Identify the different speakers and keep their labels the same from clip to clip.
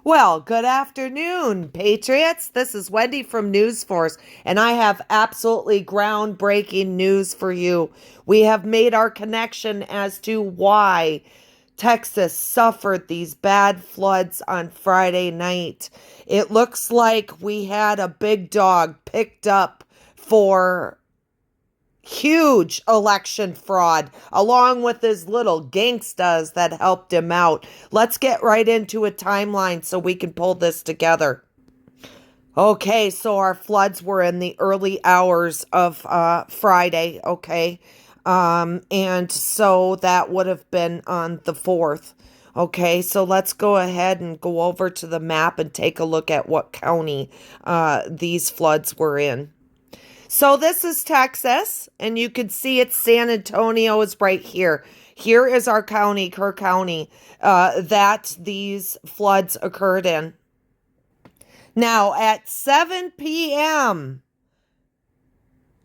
Speaker 1: Well, good afternoon, Patriots. This is Wendy from News Force, and I have absolutely groundbreaking news for you. We have made our connection as to why Texas suffered these bad floods on Friday night. It looks like we had a big dog picked up for huge election fraud, along with his little gangstas that helped him out. Let's get right into a timeline so we can pull this together. Okay, so our floods were in the early hours of Friday, okay? And so that would have been on the 4th. Okay, so let's go ahead and go over to the map and take a look at what county these floods were in. So this is Texas, and you can see it's San Antonio is right here. Here is our county, Kerr County, that these floods occurred in. Now, at 7 p.m.,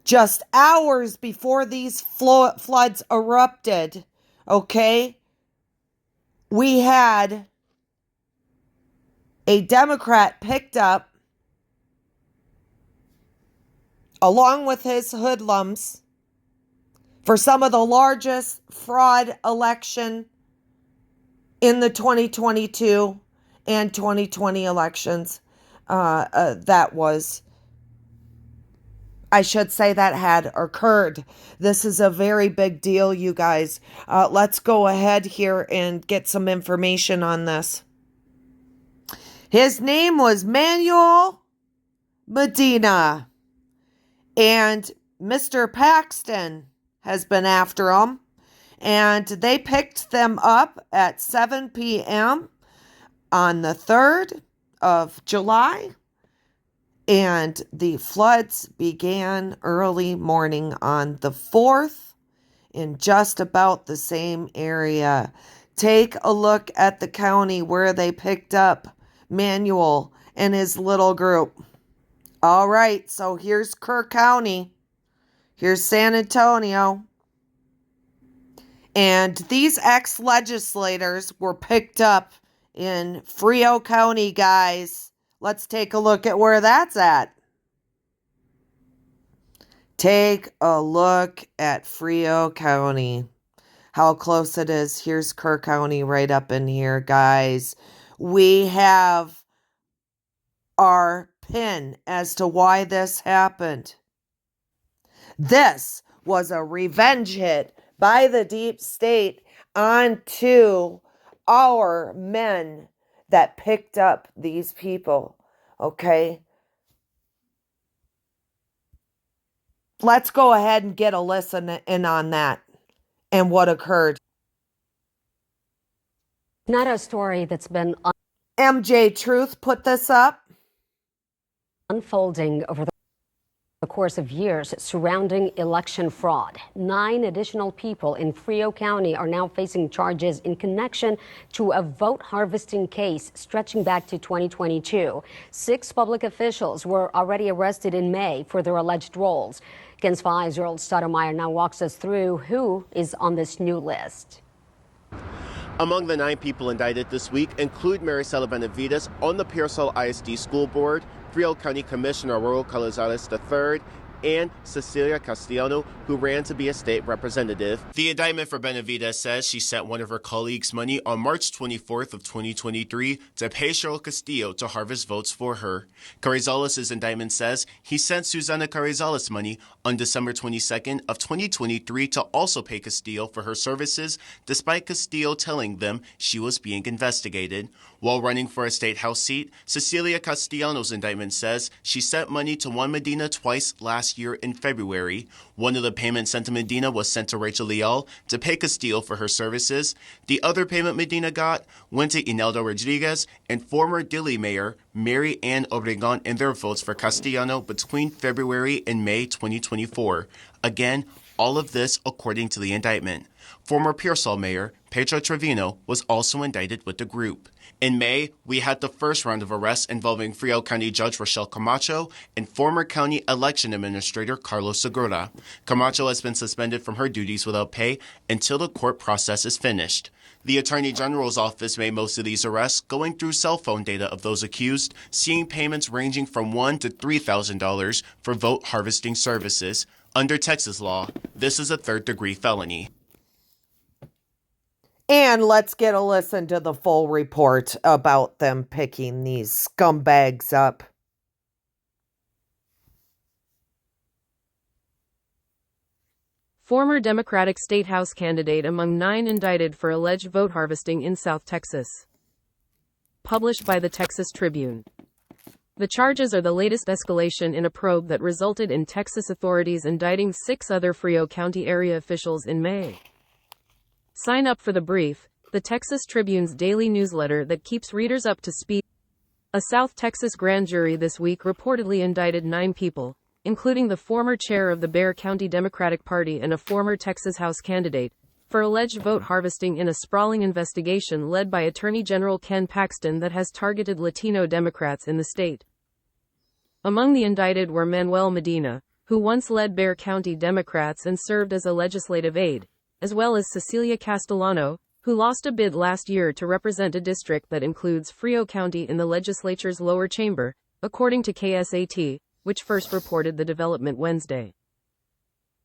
Speaker 1: just hours before these floods erupted, okay, we had a Democrat picked up along with his hoodlums for some of the largest fraud election in the 2022 and 2020 elections. That was, I should say, that had occurred. This is a very big deal, you guys. Let's go ahead here and get some information on this. His name was Manuel Medina, and Mr. Paxton has been after him, and they picked them up at 7 p.m. on the 3rd of July, and the floods began early morning on the 4th in just about the same area. Take a look at the county where they picked up Manuel and his little group. All right, so here's Kerr County. Here's San Antonio. And these ex-legislators were picked up in Frio County, guys. Let's take a look at where that's at. Take a look at Frio County. How close it is. Here's Kerr County right up in here, guys. We have our pin as to why this happened. This was a revenge hit by the deep state onto our men that picked up these people, okay? Let's go ahead and get a listen in on that and what occurred.
Speaker 2: Not a story that's been
Speaker 1: MJ Truth put this up.
Speaker 2: Unfolding over the course of years surrounding election fraud. 9 additional people in Frio County are now facing charges in connection to a vote harvesting case stretching back to 2022. 6 public officials were already arrested in May for their alleged roles. KENS 5's Earl Stoudemire now walks us through who is on this new list.
Speaker 3: Among the 9 people indicted this week include Maricela Benavides on the Pearsall ISD School Board, Frio County Commissioner Raul Calazales III, and Cecilia Castellano, who ran to be a state representative. The indictment for Benavides says she sent one of her colleagues money on March 24th of 2023 to pay Cheryl Castillo to harvest votes for her. Carrizales' indictment says he sent Susana Carrizales money on December 22nd of 2023 to also pay Castillo for her services, despite Castillo telling them she was being investigated. While running for a state house seat, Cecilia Castellanos' indictment says she sent money to Juan Medina twice last year in February. One of the payments sent to Medina was sent to Rachel Leal to pay Castillo for her services. The other payment Medina got went to Inelda Rodriguez and former Dili Mayor Mary Ann Obregon in their votes for Castellano between February and May 2024. Again, All of this according to the indictment. Former Pearsall Mayor Pedro Trevino was also indicted with the group. In May, we had the first round of arrests involving Frio County Judge Rochelle Camacho and former county election administrator Carlos Segura. Camacho has been suspended from her duties without pay until the court process is finished. The Attorney General's office made most of these arrests, going through cell phone data of those accused, seeing payments ranging from $1,000 to $3,000 for vote harvesting services. Under Texas law, this is a third-degree felony.
Speaker 1: And let's get a listen to the full report about them picking these scumbags up.
Speaker 4: Former Democratic State House candidate among 9 indicted for alleged vote harvesting in South Texas. Published by the Texas Tribune. The charges are the latest escalation in a probe that resulted in Texas authorities indicting 6 other Frio County area officials in May. Sign up for The Brief, the Texas Tribune's daily newsletter that keeps readers up to speed. A South Texas grand jury this week reportedly indicted 9 people, including the former chair of the Bexar County Democratic Party and a former Texas House candidate, for alleged vote harvesting in a sprawling investigation led by Attorney General Ken Paxton that has targeted Latino Democrats in the state. Among the indicted were Manuel Medina, who once led Bexar County Democrats and served as a legislative aide, as well as Cecilia Castellano, who lost a bid last year to represent a district that includes Frio County in the legislature's lower chamber, according to KSAT, which first reported the development Wednesday.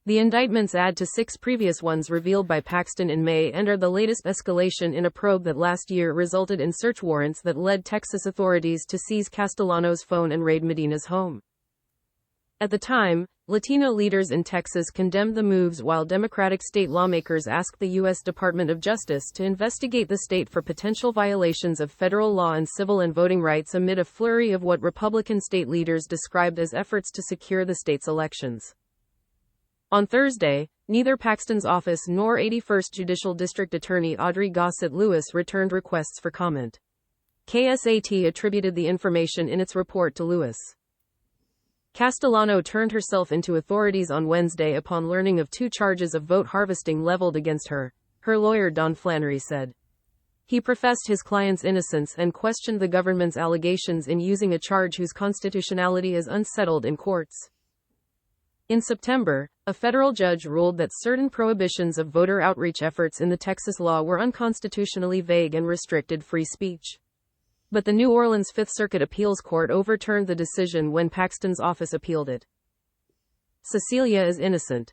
Speaker 4: The indictments add to 6 previous ones revealed by Paxton in May and are the latest escalation in a probe that last year resulted in search warrants that led Texas authorities to seize Castellano's phone and raid Medina's home. At the time, Latino leaders in Texas condemned the moves while Democratic state lawmakers asked the U.S. Department of Justice to investigate the state for potential violations of federal law and civil and voting rights amid a flurry of what Republican state leaders described as efforts to secure the state's elections. On Thursday, neither Paxton's office nor 81st Judicial District Attorney Audrey Gossett Lewis returned requests for comment. KSAT attributed the information in its report to Lewis. Castellano turned herself into authorities on Wednesday upon learning of 2 charges of vote harvesting leveled against her, her lawyer Don Flannery said. He professed his client's innocence and questioned the government's allegations in using a charge whose constitutionality is unsettled in courts. In September, a federal judge ruled that certain prohibitions of voter outreach efforts in the Texas law were unconstitutionally vague and restricted free speech. But the New Orleans Fifth Circuit Appeals Court overturned the decision when Paxton's office appealed it. Cecilia is innocent.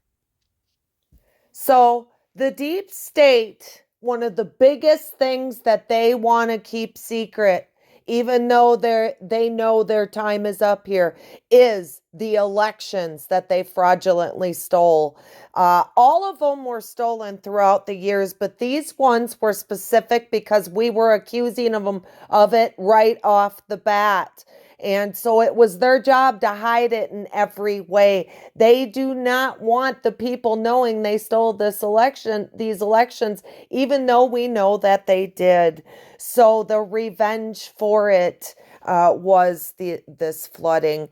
Speaker 1: So the deep state, one of the biggest things that they want to keep secret, even though they know their time is up here, is the elections that they fraudulently stole. All of them were stolen throughout the years, but these ones were specific because we were accusing them of it right off the bat. And so it was their job to hide it in every way. They do not want the people knowing they stole these elections, even though we know that they did. So the revenge for it was this flooding.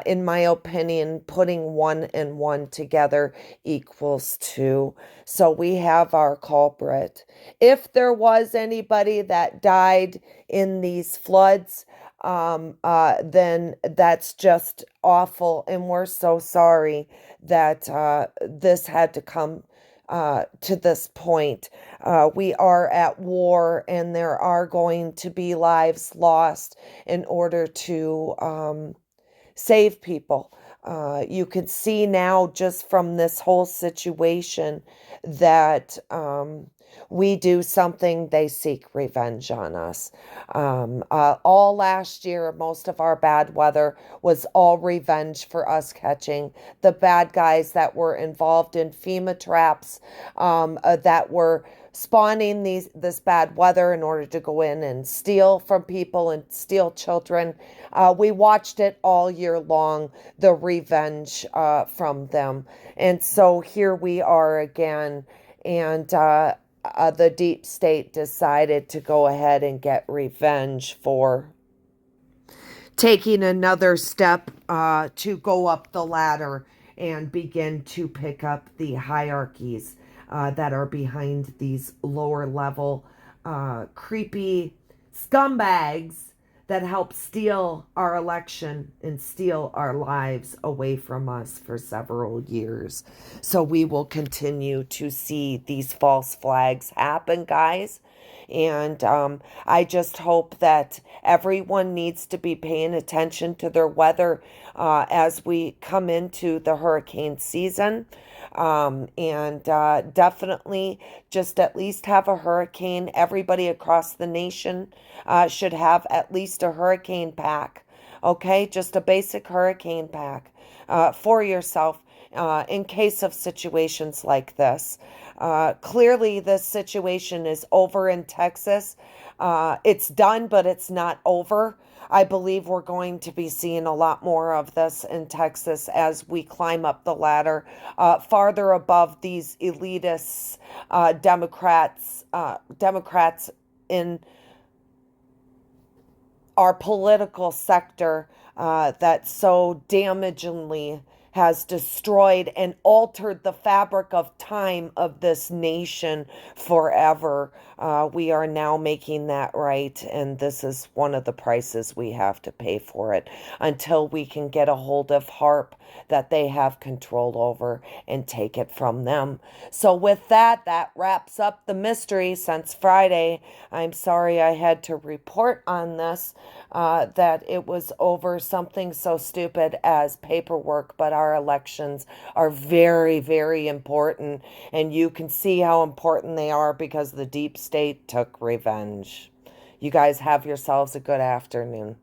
Speaker 1: In my opinion, putting 1 and 1 together equals 2. So we have our culprit. If there was anybody that died in these floods, then that's just awful. And we're so sorry that this had to come to this point. We are at war, and there are going to be lives lost in order to save people. You can see now just from this whole situation that we do something, they seek revenge on us. All last year, most of our bad weather was all revenge for us catching the bad guys that were involved in FEMA traps, that were spawning this bad weather in order to go in and steal from people and steal children. We watched it all year long, the revenge from them. And so here we are again. And the deep state decided to go ahead and get revenge for taking another step to go up the ladder and begin to pick up the hierarchies that are behind these lower level creepy scumbags that help steal our election and steal our lives away from us for several years. So we will continue to see these false flags happen, guys. And I just hope that everyone needs to be paying attention to their weather as we come into the hurricane season. And definitely just at least have a hurricane. Everybody across the nation should have at least a hurricane pack. Okay, just a basic hurricane pack for yourself in case of situations like this. Clearly, this situation is over in Texas. It's done, but it's not over. I believe we're going to be seeing a lot more of this in Texas as we climb up the ladder farther above these elitists, Democrats in our political sector that so damagingly has destroyed and altered the fabric of time of this nation forever. We are now making that right, and this is one of the prices we have to pay for it until we can get a hold of HAARP that they have control over and take it from them. So with that, that wraps up the mystery since Friday. I'm sorry I had to report on this, that it was over something so stupid as paperwork, but our elections are very, very important, and you can see how important they are because the deep state took revenge. You guys have yourselves a good afternoon.